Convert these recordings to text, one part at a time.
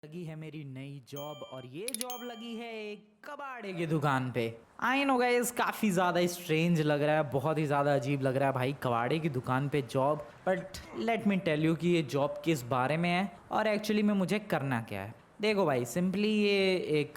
लगी है मेरी नई जॉब और ये जॉब लगी है एक कबाड़े की दुकान पे। आई नो गाइस, काफ़ी ज़्यादा स्ट्रेंज लग रहा है, बहुत ही ज़्यादा अजीब लग रहा है भाई, कबाड़े की दुकान पे job. But let me tell you कि ये जॉब किस बारे में है और एक्चुअली में मुझे करना क्या है। देखो भाई, सिंपली ये एक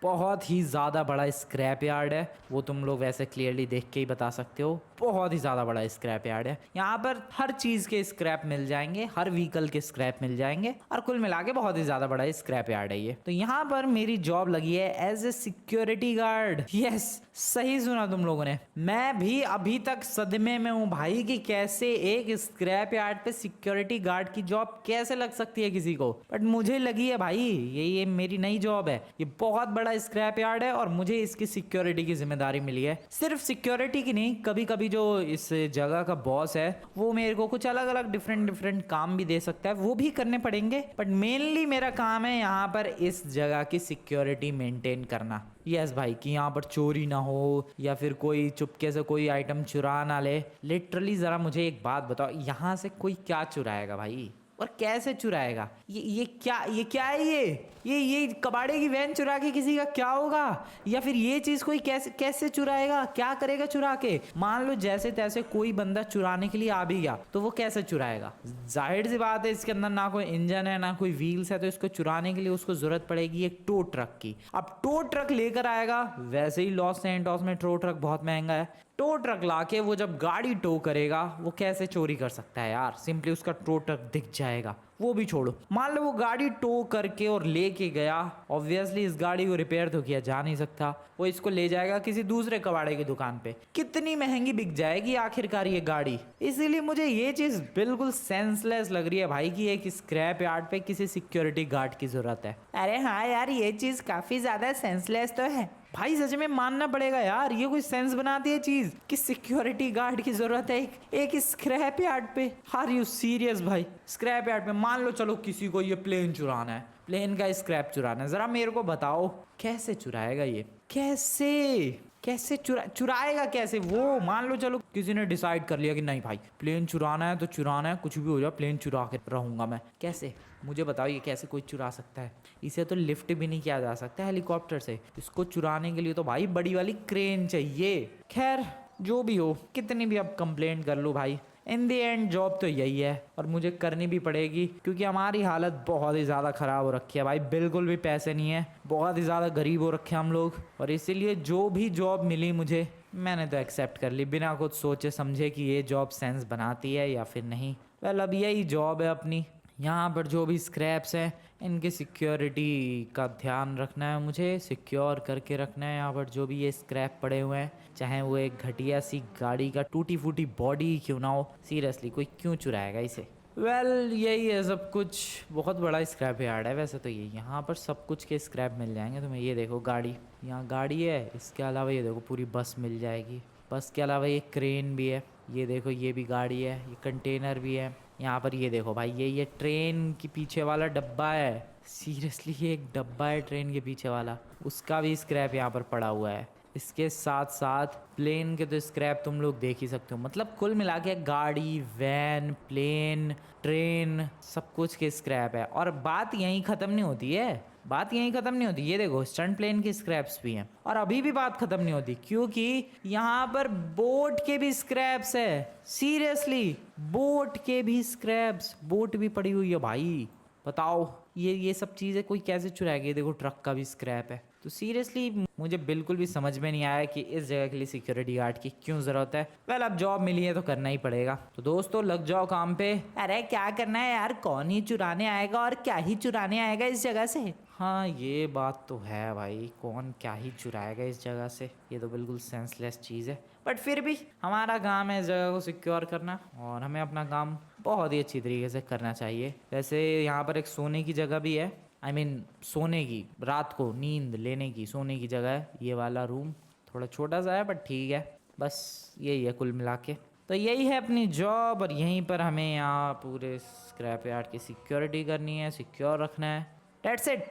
बहुत ही ज़्यादा बड़ा स्क्रैप यार्ड है। वो तुम लोग वैसे क्लियरली देख के ही बता सकते हो, बहुत ही ज़्यादा बड़ा स्क्रैप यार्ड है। यहाँ पर हर चीज़ के स्क्रैप मिल जाएंगे, हर व्हीकल के स्क्रैप मिल जाएंगे और कुल मिला के बहुत ही ज़्यादा बड़ा स्क्रैप यार्ड है ये। तो यहाँ पर मेरी जॉब लगी है as a security guard. Yes, सही सुना तुम लोगों ने। मैं भी अभी तक सदमे में हूँ भाई कि कैसे एक स्क्रैप यार्ड पे सिक्योरिटी गार्ड की जॉब कैसे लग सकती है किसी को, बट मुझे लगी है भाई। ये मेरी नई जॉब है। ये बहुत बड़ा स्क्रैप यार्ड है और मुझे इसकी सिक्योरिटी की जिम्मेदारी मिली है। सिर्फ सिक्योरिटी की नहीं, कभी कभी जो इस जगह का बॉस है वो मेरे को कुछ अलग अलग डिफरेंट काम भी दे सकता है, वो भी करने पड़ेंगे। बट मेनली मेरा काम है यहाँ पर इस जगह की सिक्योरिटी मेंटेन करना। यस भाई, कि यहाँ पर चोरी ना हो या फिर कोई चुपके से कोई आइटम चुरा ना ले। लिटरली ज़रा मुझे एक बात बताओ, यहाँ से कोई क्या चुराएगा भाई और कैसे चुराएगा? ये क्या है? ये कबाड़े की वैन चुरा के किसी का क्या होगा? या फिर ये चीज़ कोई कैसे चुराएगा? क्या करेगा चुरा के? मान लो जैसे तैसे कोई बंदा चुराने के लिए आ भी गया तो वो कैसे चुराएगा? जाहिर सी बात है, इसके अंदर ना कोई इंजन है ना कोई व्हील्स है, तो इसको चुराने के लिए उसको जरूरत पड़ेगी एक टो ट्रक की। अब टो ट्रक लेकर आएगा, वैसे ही लॉस सैंटोस में टो ट्रक बहुत महंगा है। टो ट्रक लाके वो जब गाड़ी टो करेगा वो कैसे चोरी कर सकता है यार? सिंपली उसका टो ट्रक दिख जाएगा। वो भी छोड़ो, मान लो वो गाड़ी टो करके और लेके गया, ऑब्वियसली इस गाड़ी को रिपेयर तो किया जा नहीं सकता, वो इसको ले जाएगा किसी दूसरे कबाड़े की दुकान पे। कितनी महंगी बिक जाएगी आखिरकार ये गाड़ी। इसीलिए मुझे ये चीज बिल्कुल सेंसलेस लग रही है भाई कि एक स्क्रैप यार्ड पे किसी सिक्योरिटी गार्ड की जरूरत है। अरे हाँ यार, ये चीज काफी ज्यादा सेंसलेस तो है भाई, सच में मानना पड़ेगा यार। ये कोई सेंस बनाती है चीज कि सिक्योरिटी गार्ड की जरूरत है एक स्क्रैप यार्ड पे? आर यू सीरियस भाई? स्क्रैप यार्ड पे मान लो चलो किसी को ये प्लेन चुराना है, प्लेन का स्क्रैप चुराना है, जरा मेरे को बताओ कैसे चुराएगा ये? कैसे चुराएगा कैसे? वो मान लो चलो किसी ने डिसाइड कर लिया कि नहीं भाई, प्लेन चुराना है तो चुराना है, कुछ भी हो जाए प्लेन चुरा के रहूंगा मैं। कैसे? मुझे बताओ ये कैसे कोई चुरा सकता है? इसे तो लिफ्ट भी नहीं किया जा सकता हेलीकॉप्टर से। इसको चुराने के लिए तो भाई बड़ी वाली क्रेन चाहिए। खैर जो भी हो, कितनी भी अब कंप्लेंट कर लो भाई, इन दी एंड जॉब तो यही है और मुझे करनी भी पड़ेगी क्योंकि हमारी हालत बहुत ही ज़्यादा ख़राब हो रखी है भाई। बिल्कुल भी पैसे नहीं है, बहुत ही ज़्यादा गरीब हो रखे हम लोग, और इसीलिए जो भी जॉब मिली मुझे, मैंने तो एक्सेप्ट कर ली बिना कुछ सोचे समझे कि ये जॉब सेंस बनाती है या फिर नहीं। वेल, अब यही जॉब है अपनी। यहाँ पर जो भी स्क्रैप्स हैं इनकी सिक्योरिटी का ध्यान रखना है, मुझे सिक्योर करके रखना है। यहाँ पर जो भी ये स्क्रैप पड़े हुए हैं, चाहे वो एक घटिया सी गाड़ी का टूटी फूटी बॉडी क्यों ना हो, सीरियसली कोई क्यों चुराएगा इसे? वेल, यही है सब कुछ। बहुत बड़ा स्क्रैप यार्ड है वैसे तो ये, यहाँ पर सब कुछ के स्क्रैप मिल जाएंगे तुम्हें। ये देखो गाड़ी, यहाँ गाड़ी है, इसके अलावा ये देखो पूरी बस मिल जाएगी। बस के अलावा ये क्रेन भी है, ये देखो ये भी गाड़ी है, ये कंटेनर भी है। यहाँ पर ये देखो भाई, ये ट्रेन के पीछे वाला डब्बा है। सीरियसली ये एक डब्बा है ट्रेन के पीछे वाला, उसका भी स्क्रैप यहाँ पर पड़ा हुआ है। इसके साथ साथ प्लेन के तो स्क्रैप तुम लोग देख ही सकते हो। मतलब कुल मिला के गाड़ी, वैन, प्लेन, ट्रेन, सब कुछ के स्क्रैप है। और बात यहीं ख़त्म नहीं होती है, बात यहीं ख़त्म नहीं होती। ये देखो स्टंट प्लेन के स्क्रैप्स भी हैं और अभी भी बात ख़त्म नहीं होती क्योंकि यहाँ पर बोट के भी स्क्रैप्स है। सीरियसली बोट के भी स्क्रैप्स, बोट भी पड़ी हुई है भाई। बताओ ये सब चीज़ें कोई कैसे चुराएगी? ये देखो ट्रक का भी स्क्रैप है। तो सीरियसली मुझे बिल्कुल भी समझ में नहीं आया कि इस जगह के लिए सिक्योरिटी गार्ड की क्यों ज़रूरत है। वेल, अब जॉब मिली है तो करना ही पड़ेगा। तो दोस्तों लग जाओ काम पे। अरे क्या करना है यार, कौन ही चुराने आएगा और क्या ही चुराने आएगा इस जगह से? हाँ ये बात तो है भाई, कौन क्या ही चुराएगा इस जगह से, ये तो बिल्कुल सेंसलेस चीज़ है। बट फिर भी हमारा काम है इस जगह को सिक्योर करना और हमें अपना काम बहुत ही अच्छी तरीके से करना चाहिए। वैसे यहाँ पर एक सोने की जगह भी है, I mean, सोने की, रात को नींद लेने की सोने की जगह है। ये वाला रूम थोड़ा छोटा सा है बट ठीक है, बस यही है कुल मिला के। तो यही है अपनी जॉब और यहीं पर हमें यहाँ पूरे स्क्रैप यार्ड की सिक्योरिटी करनी है, सिक्योर रखना है। डेट्स इट,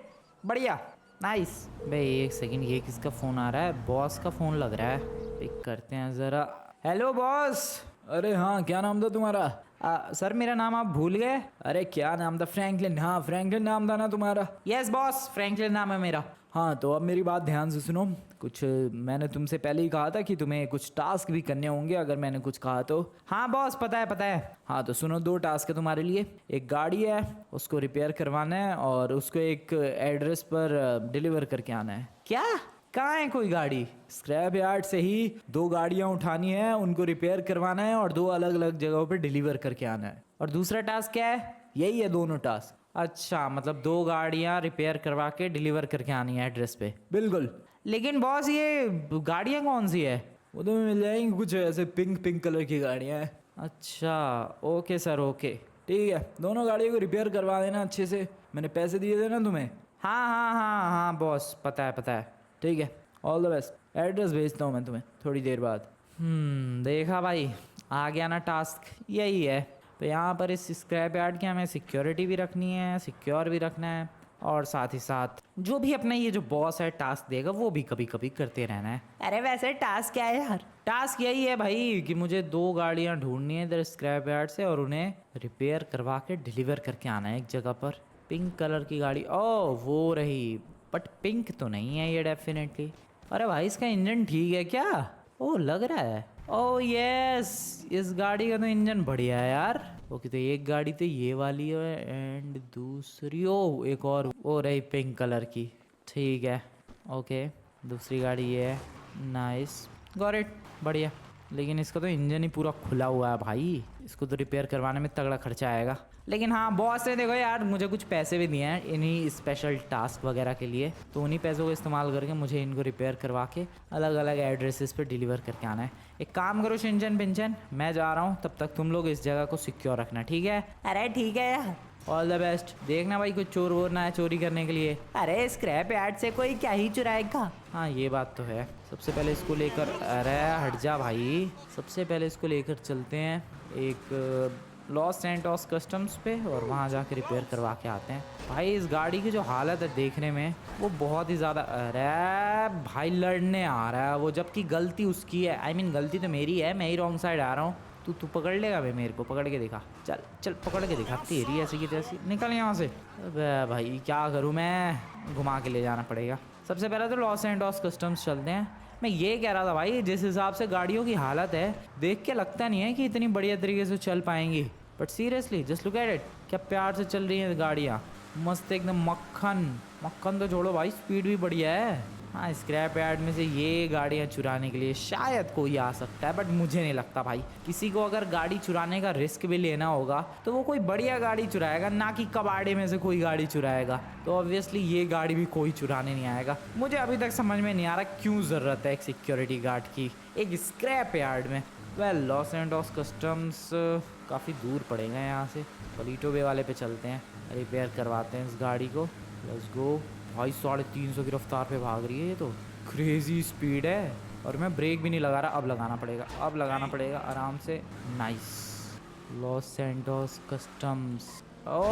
बढ़िया, नाइस। भाई एक सेकंड, ये किसका फ़ोन आ रहा है? बॉस का फ़ोन लग रहा है, पिक करते हैं ज़रा। Hello boss. अरे हाँ, क्या नाम था तुम्हारा? सर मेरा नाम आप भूल गए? अरे क्या नाम था? फ्रैंकलिन। हाँ फ्रैंकलिन नाम था ना तुम्हारा? यस बॉस, फ्रैंकलिन नाम है मेरा। हाँ तो अब मेरी बात ध्यान से सुनो। कुछ मैंने तुमसे पहले ही कहा था कि तुम्हें कुछ टास्क भी करने होंगे अगर मैंने कुछ कहा तो। हाँ बॉस पता है पता है। हाँ तो सुनो, 2 टास्क है तुम्हारे लिए। एक गाड़ी है, उसको रिपेयर करवाना है और उसको एक एड्रेस पर डिलीवर करके आना है। क्या? कहाँ है कोई गाड़ी? स्क्रैप यार्ड से ही 2 गाड़ियां उठानी है, उनको रिपेयर करवाना है और 2 अलग अलग जगहों पे डिलीवर करके आना है। और दूसरा टास्क क्या है? यही है दोनों टास्क। अच्छा, मतलब 2 गाड़ियां रिपेयर करवा के डिलीवर करके आनी है एड्रेस पे। बिल्कुल। लेकिन बॉस ये गाड़ियां कौन सी है? वो तो मिल जाएंगी, कुछ ऐसे पिंक पिंक कलर की गाड़ियां हैं। अच्छा ओके सर ओके, ठीक है। दोनों गाड़ियों को रिपेयर करवा देना अच्छे से। मैंने पैसे दिए थे ना तुम्हें? हाँ हाँ हाँ हाँ बॉस, पता है पता है। ठीक है, ऑल द बेस्ट। एड्रेस भेजता हूँ मैं तुम्हें थोड़ी देर बाद। देखा भाई, आ गया ना टास्क। यही है। तो यहाँ पर इस स्क्रैप यार्ड की हमें सिक्योरिटी भी रखनी है, सिक्योर भी रखना है, और साथ ही साथ जो भी अपना ये जो बॉस है टास्क देगा वो भी कभी कभी करते रहना है। अरे वैसे टास्क क्या है यार? टास्क यही है भाई कि मुझे 2 गाड़ियाँ ढूंढनी है इधर स्क्रैप यार्ड से और उन्हें रिपेयर करवा के डिलीवर करके आना है एक जगह पर। पिंक कलर की गाड़ी, ओ वो रही। बट पिंक तो नहीं है ये डेफिनेटली। अरे भाई इसका इंजन ठीक है क्या? ओ लग रहा है। ओ यस, इस गाड़ी का तो इंजन बढ़िया है यार। ओके तो एक गाड़ी तो ये वाली है एंड दूसरी ओ एक और वो रही पिंक कलर की। ठीक है ओके, दूसरी गाड़ी ये है। नाइस, गॉट इट, बढ़िया। लेकिन इसका तो इंजन ही पूरा खुला हुआ है भाई, इसको तो रिपेयर करवाने में तगड़ा खर्चा आएगा। लेकिन हाँ बॉस ने देखो यार मुझे कुछ पैसे भी दिए हैं इन्हीं स्पेशल टास्क वगैरह के लिए, तो उन्हीं पैसों को इस्तेमाल करके मुझे इनको रिपेयर करवा के अलग अलग एड्रेसेस पे डिलीवर करके आना है। एक काम करो शिंचन पिंचन, मैं जा रहा हूँ, तब तक तुम लोग इस जगह को सिक्योर रखना, ठीक है? अरे ठीक है यार, ऑल द बेस्ट। देखना भाई कुछ चोर वोर ना है चोरी करने के लिए। अरे स्क्रैप यार्ड से कोई क्या ही चुराएगा। हाँ ये बात तो है। सबसे पहले इसको लेकर, अरे हट जा भाई, सबसे पहले इसको लेकर चलते हैं एक लॉस सैंटोस कस्टम्स पे और वहाँ जाके रिपेयर करवा के आते हैं। भाई इस गाड़ी की जो हालत है देखने में वो बहुत ही ज़्यादा, अरे भाई लड़ने आ रहा है वो, जबकि गलती उसकी है। आई मीन गलती तो मेरी है, मैं ही रॉन्ग साइड आ रहा हूँ। तू पकड़ लेगा भाई, मेरे को पकड़ के दिखा। चल चल पकड़ के दिखा, तेरी ऐसी की तैसी, निकल यहाँ से। अबे भाई क्या करूँ मैं, घुमा के ले जाना पड़ेगा। सबसे पहले तो लॉस सैंटोस कस्टम्स चलते हैं। मैं ये कह रहा था भाई, जिस हिसाब से गाड़ियों की हालत है देख के लगता नहीं है कि इतनी बढ़िया तरीके से चल पाएंगी। But seriously just look at it, क्या प्यार से चल रही हैं गाड़ियाँ, मस्त एकदम मक्खन। मक्खन तो छोड़ो भाई, स्पीड भी बढ़िया है। हाँ स्क्रैप यार्ड में से ये गाड़ियाँ चुराने के लिए शायद कोई आ सकता है, बट मुझे नहीं लगता भाई। किसी को अगर गाड़ी चुराने का रिस्क भी लेना होगा तो वो कोई बढ़िया गाड़ी चुराएगा, ना कि कबाड़े में से कोई गाड़ी चुराएगा। तो ऑब्वियसली ये गाड़ी भी कोई चुराने नहीं आएगा। मुझे अभी तक समझ में नहीं आ रहा क्यों ज़रूरत है एक सिक्योरिटी गार्ड की एक स्क्रैप यार्ड में। वेल लॉस सैंटोस कस्टम्स काफ़ी दूर पड़ेगा यहाँ से। पलीटो बे वाले पे चलते हैं, रिपेयर करवाते हैं इस गाड़ी को। Let's go. भाई 350 की रफ्तार पे भाग रही है ये तो, क्रेजी स्पीड है। और मैं ब्रेक भी नहीं लगा रहा, अब लगाना पड़ेगा, अब लगाना पड़ेगा आराम से। नाइस। Los Santos customs. ओ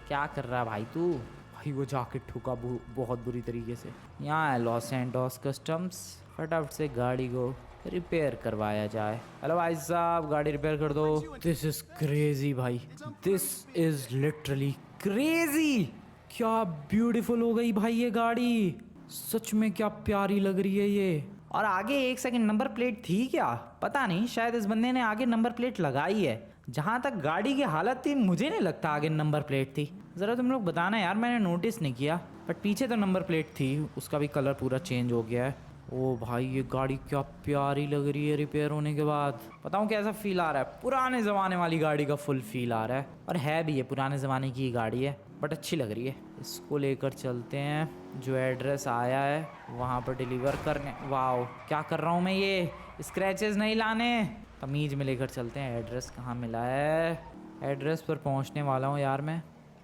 क्या कर रहा है भाई तू? भाई वो जाके ठुका बहुत बुरी तरीके से। यहाँ है लॉस सैंटोस कस्टम्स, फटाफट से गाड़ी को रिपेयर करवाया जाए। हेलो भाई साहब, गाड़ी रिपेयर कर दो। दिस इज क्रेजी भाई, दिस इज लिटरली क्रेजी। क्या ब्यूटीफुल हो गई भाई ये गाड़ी, सच में क्या प्यारी लग रही है ये। और आगे 1 सेकंड नंबर प्लेट थी क्या? पता नहीं, शायद इस बंदे ने आगे नंबर प्लेट लगाई है। जहाँ तक गाड़ी की हालत थी मुझे नहीं लगता आगे नंबर प्लेट थी। ज़रा तुम लोग बताना यार, मैंने नोटिस नहीं किया। बट पीछे तो नंबर प्लेट थी, उसका भी कलर पूरा चेंज हो गया है। ओ भाई ये गाड़ी क्या प्यारी लग रही है रिपेयर होने के बाद। बताऊँ कैसा फील आ रहा है, पुराने ज़माने वाली गाड़ी का फुल फील आ रहा है। और है भी, ये पुराने ज़माने की गाड़ी है बट अच्छी लग रही है। इसको लेकर चलते हैं जो एड्रेस आया है वहाँ पर डिलीवर करने। वाओ क्या कर रहा हूँ मैं, ये स्क्रैचेस नहीं लाने, तमीज़ में लेकर चलते हैं। एड्रेस कहाँ मिला है? एड्रेस पर पहुँचने वाला हूँ यार मैं,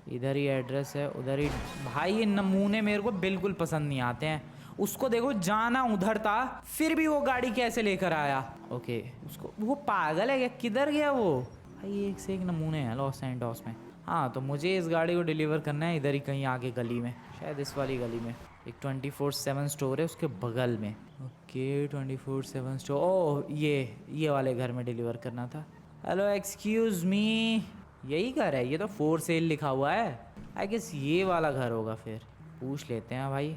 इधर ही एड्रेस है, उधर ही। भाई ये नमूने मेरे को बिल्कुल पसंद नहीं आते हैं। उसको देखो, जाना उधर था फिर भी वो गाड़ी कैसे लेकर आया। ओके उसको, वो पागल है क्या, किधर गया वो? भाई एक से एक नमूने हैं लॉस सैंटोस में। हाँ तो मुझे इस गाड़ी को डिलीवर करना है इधर ही कहीं आगे गली में, शायद इस वाली गली में। एक 24/7 स्टोर है उसके बगल में। ओके 24/7 स्टोर, ओह ये वाले घर में डिलीवर करना था। हेलो एक्सक्यूज मी, यही घर है? ये तो फॉर सेल लिखा हुआ है। आई गेस ये वाला घर होगा, फिर पूछ लेते हैं भाई।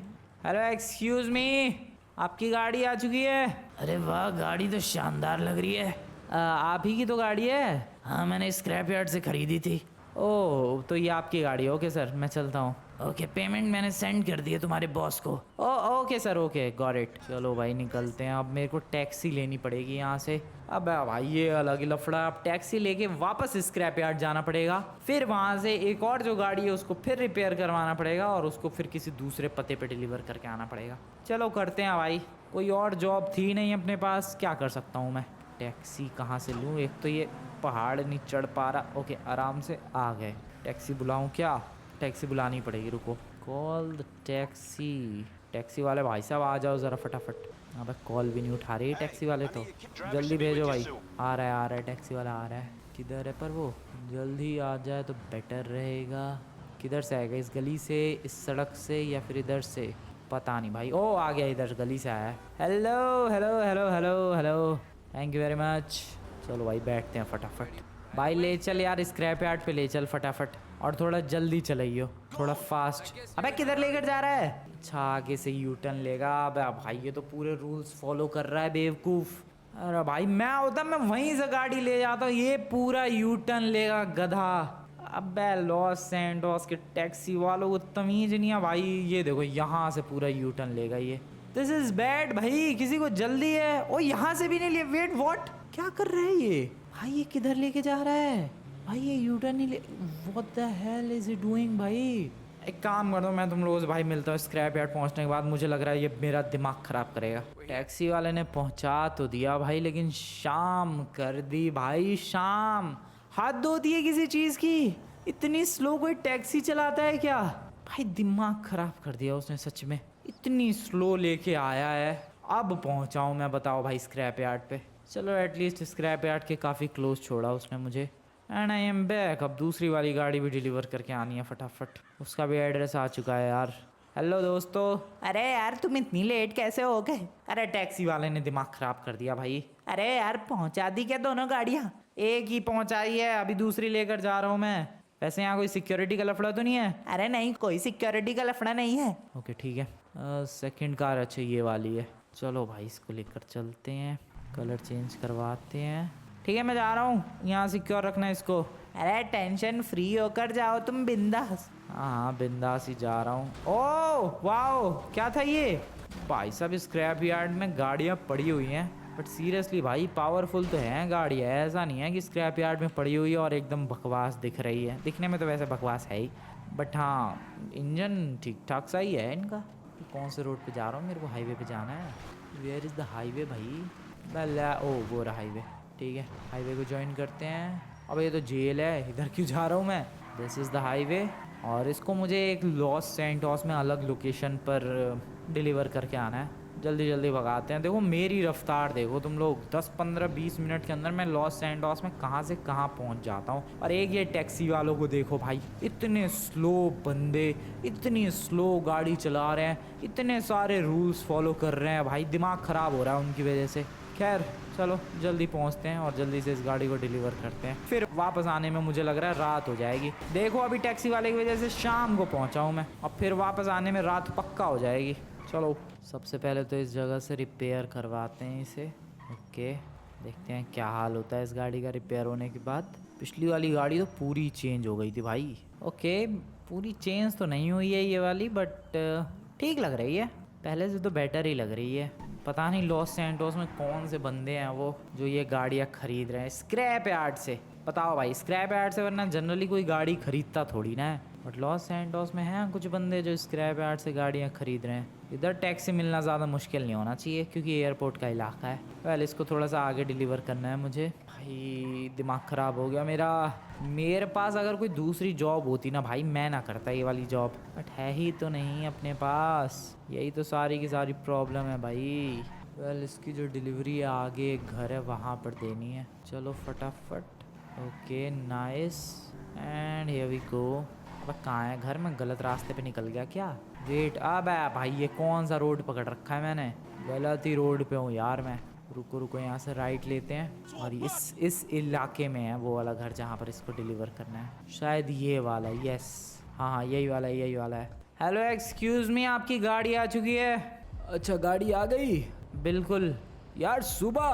हेलो एक्सक्यूज मी, आपकी गाड़ी आ चुकी है। अरे वाह, गाड़ी तो शानदार लग रही है। आप ही की तो गाड़ी है? हाँ, मैंने स्क्रैप यार्ड से खरीदी थी। ओह, तो ये आपकी गाड़ी है। ओके सर, मैं चलता हूँ। ओके, पेमेंट मैंने सेंड कर दी है तुम्हारे बॉस को। Oh okay sir, okay got it. चलो भाई निकलते हैं। अब मेरे को टैक्सी लेनी पड़ेगी यहाँ से। अब भाई ये अलग ही लफड़ा। अब टैक्सी लेके वापस स्क्रैप यार्ड जाना पड़ेगा, फिर वहाँ से एक और जो गाड़ी है उसको फिर रिपेयर करवाना पड़ेगा और उसको फिर किसी दूसरे पते पे डिलीवर करके आना पड़ेगा। चलो करते हैं भाई। कोई और जॉब थी नहीं अपने पास, क्या कर सकता हूँ मैं। टैक्सी कहाँ से लूँ? एक तो ये पहाड़ नहीं चढ़ पा रहा। ओके, आराम से आ गए। टैक्सी बुलाऊँ क्या? टैक्सी बुलानी पड़ेगी, रुको। Call the taxi. टैक्सी वाले भाई साहब आ जाओ ज़रा फटाफट। अब कॉल भी नहीं उठा रही टैक्सी वाले तो। जल्दी भेजो भाई। आ रहा है टैक्सी वाला आ रहा है। किधर है पर वो? जल्दी आ जाए तो बेटर रहेगा। किधर से आएगा? इस गली से, इस सड़क से, या फिर इधर से? पता नहीं भाई। ओ आ गया, इधर गली से आया है। Hello hello hello hello hello, thank you very much. चलो भाई बैठते हैं फटाफट। भाई ले चल यार, स्क्रैप यार्ड पे ले चल फटाफट, और थोड़ा जल्दी चलाइयो, थोड़ा फास्ट। अबे किधर लेकर जा रहा है? अच्छा, आगे से यू टर्न लेगा। अबे भाई ये तो पूरे रूल्स फॉलो कर रहा है बेवकूफ़। अरे भाई मैं होता मैं वहीं से गाड़ी ले जाता हूँ, ये पूरा यू टर्न लेगा गधा। अबे लॉस सैंटोस के टैक्सी वालों को तमीज़ नहीं है भाई। ये देखो यहाँ से पूरा यू टर्न लेगा ये। दिस इज़ बैड भाई, किसी को जल्दी है? ओ यहाँ से भी नहीं ले। वेट व्हाट, क्या कर रहा है ये भाई? ये किधर लेके जा रहा है भाई? ये यू टर्न नहीं ले। What the hell is he doing भाई? एक काम कर दो, मैं तुम लोगों से भाई मिलता हूँ स्क्रैप यार्ड पहुँचने के बाद। मुझे लग रहा है ये मेरा दिमाग ख़राब करेगा। टैक्सी वाले ने पहुँचा तो दिया भाई, लेकिन शाम कर दी भाई, शाम। हाथ धोती है किसी चीज़ की? इतनी स्लो कोई टैक्सी चलाता है क्या भाई? दिमाग ख़राब कर दिया उसने सच में। इतनी स्लो लेके आया है। अब पहुँचाऊँ मैं, बताओ भाई स्क्रैप यार्ड पे। चलो एटलीस्ट स्क्रैप यार्ड के काफ़ी क्लोज छोड़ा उसने मुझे। And I am back. अब दूसरी वाली गाड़ी भी डिलीवर करके आनी है फटाफट। उसका भी एड्रेस आ चुका है यार। हेलो दोस्तों। अरे यार तुम इतनी लेट कैसे हो गए? अरे टैक्सी वाले ने दिमाग ख़राब कर दिया भाई। अरे यार पहुंचा दी क्या दोनों गाड़ियाँ? एक ही पहुंचाई है, अभी दूसरी लेकर जा रहा हूँ मैं। वैसे यहाँ कोई सिक्योरिटी का लफड़ा तो नहीं है? अरे नहीं, कोई सिक्योरिटी का लफड़ा नहीं है। ओके ठीक है। सेकंड कार अच्छा ये वाली है। चलो भाई इसको लेकर चलते हैं, कलर चेंज करवाते हैं। ठीक है मैं जा रहा हूँ, यहाँ सिक्योर रखना है इसको। अरे टेंशन फ्री होकर जाओ तुम, बिंदास। हाँ बिंदास ही जा रहा हूँ। ओह वाओ, क्या था ये भाई साहब? स्क्रैप यार्ड में गाड़ियाँ पड़ी हुई हैं, बट सीरियसली भाई पावरफुल तो है गाड़ियाँ। ऐसा नहीं है कि स्क्रैप यार्ड में पड़ी हुई है और एकदम बकवास दिख रही है। दिखने में तो वैसे बकवास है ही, बट हाँ इंजन ठीक ठाक सा ही है इनका। कौन से रोड पे जा रहा हूँ? मेरे को हाईवे पे जाना है। वेयर इज़ द हाईवे भाई? बल्ला ओ वो रहा हाईवे। ठीक है हाईवे को ज्वाइन करते हैं। अब ये तो जेल है, इधर क्यों जा रहा हूँ मैं? दिस इज़ द हाईवे, और इसको मुझे एक लॉस सैंटोस में अलग लोकेशन पर डिलीवर करके आना है। जल्दी जल्दी भगाते हैं। देखो मेरी रफ्तार देखो तुम लोग, 10-15-20 मिनट के अंदर मैं लॉस सैंटोस में कहाँ से कहाँ पहुँच जाता हूँ। और एक ये टैक्सी वालों को देखो भाई, इतने स्लो बंदे, इतनी स्लो गाड़ी चला रहे हैं, इतने सारे रूल्स फॉलो कर रहे हैं भाई। दिमाग ख़राब हो रहा है उनकी वजह से। खैर चलो जल्दी पहुंचते हैं और जल्दी से इस गाड़ी को डिलीवर करते हैं। फिर वापस आने में मुझे लग रहा है रात हो जाएगी। देखो अभी टैक्सी वाले की वजह से शाम को पहुंचा हूं मैं, और फिर वापस आने में रात पक्का हो जाएगी। चलो सबसे पहले तो इस जगह से रिपेयर करवाते हैं इसे। ओके देखते हैं क्या हाल होता है इस गाड़ी का रिपेयर होने के बाद। पिछली वाली गाड़ी तो पूरी चेंज हो गई थी भाई। ओके पूरी चेंज तो नहीं हुई है ये वाली, बट ठीक लग रही है, पहले से तो बेटर ही लग रही है। पता नहीं लॉस सैंटोस में कौन से बंदे हैं वो जो ये गाड़ियाँ खरीद रहे हैं स्क्रैप यार्ड से। बताओ भाई स्क्रैप यार्ड से, वरना जनरली कोई गाड़ी खरीदता थोड़ी ना है, बट लॉस सैंटोस में हैं कुछ बंदे जो स्क्रैप यार्ड से गाड़ियाँ खरीद रहे हैं। इधर टैक्सी मिलना ज़्यादा मुश्किल नहीं होना चाहिए क्योंकि एयरपोर्ट का इलाका है। वेल इसको थोड़ा सा आगे डिलीवर करना है मुझे। भाई दिमाग ख़राब हो गया मेरा। मेरे पास अगर कोई दूसरी जॉब होती ना भाई, मैं ना करता ये वाली जॉब, बट है ही तो नहीं अपने पास। यही तो सारी की सारी प्रॉब्लम है भाई। वेल इसकी जो डिलीवरी है आगे एक घर है वहाँ पर देनी है। चलो फटाफट। Okay nice and here we go. अब कहाँ है घर? में गलत रास्ते पे निकल गया क्या? वेट, अब भाई ये कौन सा रोड पकड़ रखा है मैंने? गलत ही रोड पे हूँ यार मैं। रुको रुको, यहाँ से राइट लेते हैं और इस इलाके में है वो वाला घर जहाँ पर इसको डिलीवर करना है, शायद ये वाला। यस, हाँ हाँ यही वाला है, यही वाला है। हेलो एक्सक्यूज़ मी, आपकी गाड़ी आ चुकी है। अच्छा, गाड़ी आ गई। बिल्कुल। यार सुबह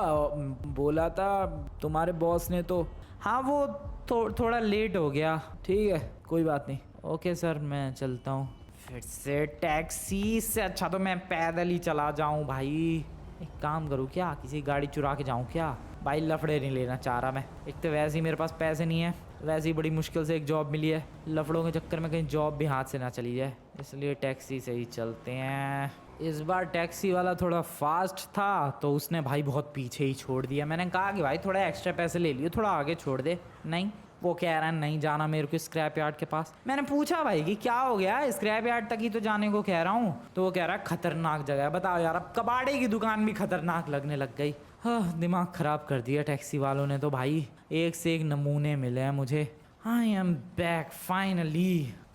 बोला था तुम्हारे बॉस ने तो। हाँ वो थोड़ा लेट हो गया। ठीक है, कोई बात नहीं। ओके सर, मैं चलता हूँ। फिर से टैक्सी से अच्छा तो मैं पैदल ही चला जाऊँ भाई। एक काम करूँ क्या, किसी गाड़ी चुरा के जाऊँ क्या? भाई लफड़े नहीं लेना चाह रहा मैं। एक तो वैसे ही मेरे पास पैसे नहीं है, वैसे ही बड़ी मुश्किल से एक जॉब मिली है। लफड़ों के चक्कर में कहीं जॉब भी हाथ से ना चली जाए, इसलिए टैक्सी से ही चलते हैं। इस बार टैक्सी वाला थोड़ा फास्ट था तो उसने भाई बहुत पीछे ही छोड़ दिया। मैंने कहा कि भाई थोड़ा एक्स्ट्रा पैसे ले लियो, थोड़ा आगे छोड़ दे। नहीं, वो कह रहा है नहीं जाना मेरे को स्क्रैप यार्ड के पास। मैंने पूछा भाई कि क्या हो गया, स्क्रैप यार्ड तक ही तो जाने को कह रहा हूँ। तो वो कह रहा है खतरनाक जगह है। बताओ यार, अब कबाड़े की दुकान भी खतरनाक लगने लग गई। हाँ, दिमाग खराब कर दिया टैक्सी वालों ने तो भाई। एक से एक नमूने मिले हैं मुझे। आई एम बैक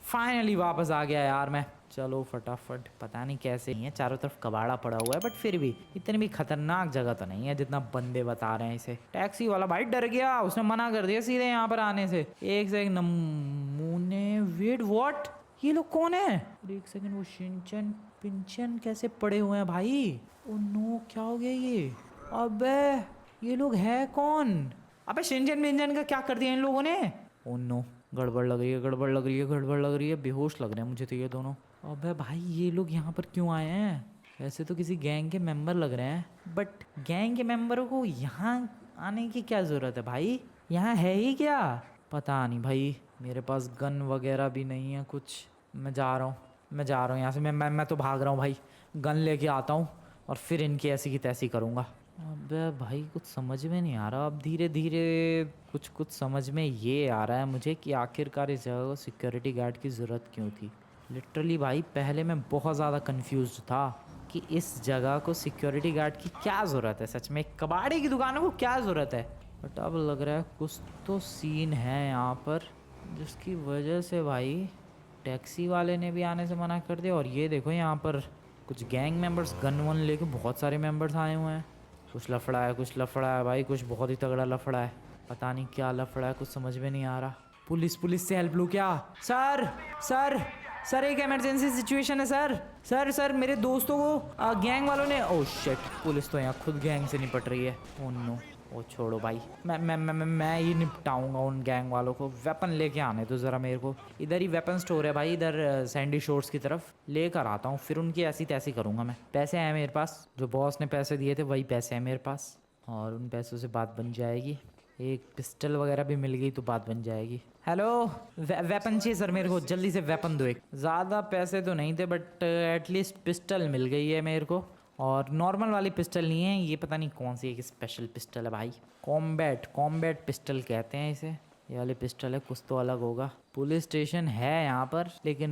फाइनली वापस आ गया यार मैं। चलो फटाफट, पता नहीं कैसे ही है, चारों तरफ कबाड़ा पड़ा हुआ है, बट फिर भी इतनी भी खतरनाक जगह तो नहीं है जितना बंदे बता रहे हैं इसे। टैक्सी वाला भाई डर गया, उसने मना कर दिया सीधे यहाँ पर आने से। एक से एक नमूने। वेट व्हाट, ये लोग कौन है? एक सेकंड, वो शिनचैन पिंचन कैसे पड़े हुए हैं भाई? ओ नो, क्या हो गया ये? अबे ये लोग है कौन? अबे शिनचैन पिंचन का क्या कर दिया इन लोगों ने? ओ नो, गड़बड़ लग रही है, गड़बड़ लग रही है, गड़बड़ लग रही है। बेहोश लग रहे हैं मुझे तो ये दोनों। अबे भाई ये लोग यहाँ पर क्यों आए हैं? ऐसे तो किसी गैंग के मेंबर लग रहे हैं, बट गैंग के मेंबरों को यहाँ आने की क्या ज़रूरत है भाई? यहाँ है ही क्या? पता नहीं भाई, मेरे पास गन वगैरह भी नहीं है कुछ। मैं जा रहा हूँ यहाँ से। मैं तो भाग रहा हूँ भाई। गन लेके आता हूँ और फिर इनकी ऐसी की तैसी करूँगा। अबे भाई कुछ समझ में नहीं आ रहा। अब धीरे धीरे कुछ समझ में ये आ रहा है मुझे कि आखिरकार इस जगह को सिक्योरिटी गार्ड की ज़रूरत क्यों थी। लिटरली भाई पहले मैं बहुत ज़्यादा कंफ्यूज्ड था कि इस जगह को सिक्योरिटी गार्ड की क्या ज़रूरत है। सच में कबाड़े की दुकानों को क्या ज़रूरत है? बट अब लग रहा है कुछ तो सीन है यहाँ पर, जिसकी वजह से भाई टैक्सी वाले ने भी आने से मना कर दिया। और ये देखो यहाँ पर कुछ गैंग मेंबर्स गन वन लेके बहुत सारे मेंबर्स आए हुए हैं। कुछ लफड़ा है भाई, कुछ बहुत ही तगड़ा लफड़ा है। पता नहीं क्या लफड़ा है, कुछ समझ में नहीं आ रहा। पुलिस से हेल्प लूँ क्या? सर एक इमरजेंसी सिचुएशन है सर मेरे दोस्तों को गैंग वालों ने। ओह शिट, पुलिस तो यहाँ खुद गैंग से निपट रही है। ओह नो, ओ छोड़ो भाई, मैं ही निपटाऊंगा उन गैंग वालों को। वेपन लेके आने तो ज़रा मेरे को। इधर ही वेपन स्टोर है भाई, इधर सैंडी शोर्स की तरफ लेकर आता हूँ, फिर उनकी ऐसी तैसी करूँगा मैं। पैसे हैं मेरे पास, जो बॉस ने पैसे दिए थे वही पैसे हैं मेरे पास, और उन पैसों से बात बन जाएगी। एक पिस्टल वगैरह भी मिल गई तो बात बन जाएगी। हेलो, वेपन चाहिए सर मेरे को, जल्दी से वेपन दो एक। ज़्यादा पैसे तो नहीं थे बट एटलीस्ट पिस्टल मिल गई है मेरे को। और नॉर्मल वाली पिस्टल नहीं है ये, पता नहीं कौन सी एक स्पेशल पिस्टल है भाई। कॉम्बैट पिस्टल कहते हैं इसे। ये वाली पिस्टल है, कुछ तो अलग होगा। पुलिस स्टेशन है यहाँ पर, लेकिन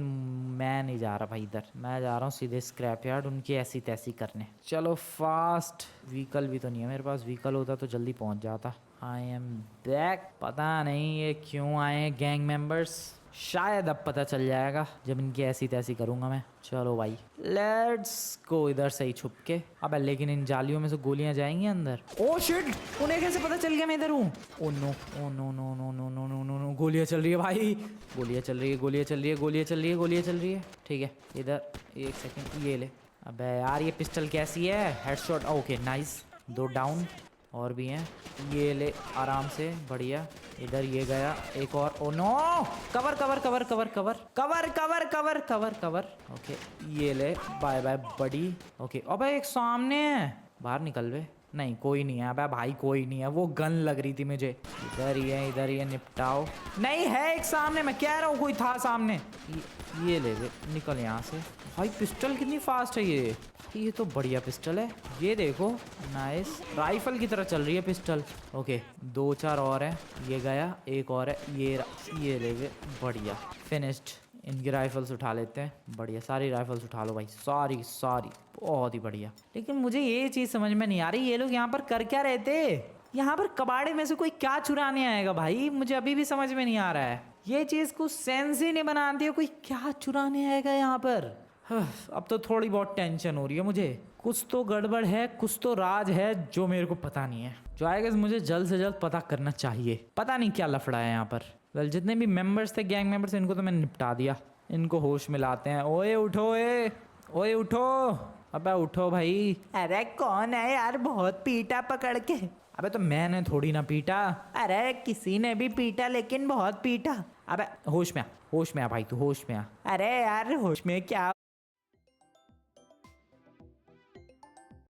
मैं नहीं जा रहा भाई इधर। मैं जा रहा हूँ सीधे स्क्रैप यार्ड उनकी ऐसी तैसी करने। चलो फास्ट। व्हीकल भी तो नहीं है मेरे पास, व्हीकल होता तो जल्दी पहुँच जाता। I am back. पता नहीं ये क्यों आए हैं गैंग मेंबर्स, शायद अब पता चल जाएगा जब इनकी ऐसी तैसी करूंगा मैं। चलो भाई लेट्स गो इधर से ही छुप के। अब लेकिन इन जालियों में से गोलियां जाएंगी अंदर। ओह शिट, उन्हें कैसे पता चल गया मैं इधर हूँ? Oh no, oh no no no no no no no no, गोलियां चल रही है भाई, गोलियां चल रही है। ठीक है, इधर एक सेकंड, ये ले। अबे यार ये पिस्टल कैसी है? Headshot, okay nice, 2 down. और भी हैं, ये ले आराम से, बढ़िया। इधर ये गया, एक और। Oh no, cover. ओके ये ले, बाय बाय बड़ी। ओके अबे एक सामने है, बाहर निकल बे। नहीं कोई नहीं है, अबे भाई कोई नहीं है, वो गन लग रही थी मुझे। इधर ही है, निपटाओ। नहीं है एक सामने, मैं कह रहा हूँ कोई था सामने। ये ले बे, निकल यहाँ से। भाई पिस्टल कितनी फास्ट है ये तो बढ़िया पिस्टल है। ये देखो नाइस, राइफल की तरह चल रही है पिस्टल। ओके 2-4 और है, ये गया, एक और है, ये ले गए, बढ़िया फिनिश्ड। इनकी राइफल्स उठा लेते हैं, बढ़िया। सारी राइफल्स उठा लो भाई, सारी बहुत ही बढ़िया। लेकिन मुझे ये चीज़ समझ में नहीं आ रही, ये लोग यहाँ पर कर क्या रहे थे? यहाँ पर कबाड़े में से कोई क्या चुराने आएगा भाई? मुझे अभी भी समझ में नहीं आ रहा है। ये चीज़ कुछ सेंस ही नहीं बनाती है, कोई क्या चुराने आएगा यहाँ पर? अब तो थोड़ी बहुत टेंशन हो रही है मुझे। कुछ तो गड़बड़ है, कुछ तो राज है जो मेरे को पता नहीं है, जो आई गेस मुझे जल्द से जल्द पता करना चाहिए। पता नहीं क्या लफड़ा है यहाँ पर। वेल, जितने भी मेंबर्स थे, गैंग मेंबर्स, इनको तो मैंने निपटा दिया। इनको होश में लाते हैं। ओए उठो, ओए उठो, अबे उठो भाई। अरे कौन है यार, बहुत पीटा पकड़ के। अबे तो मैंने थोड़ी ना पीटा, अरे किसी ने भी पीटा, लेकिन बहुत पीटा। अबे होश में आ, होश में आ भाई, तू होश में आ। अरे यार होश में क्या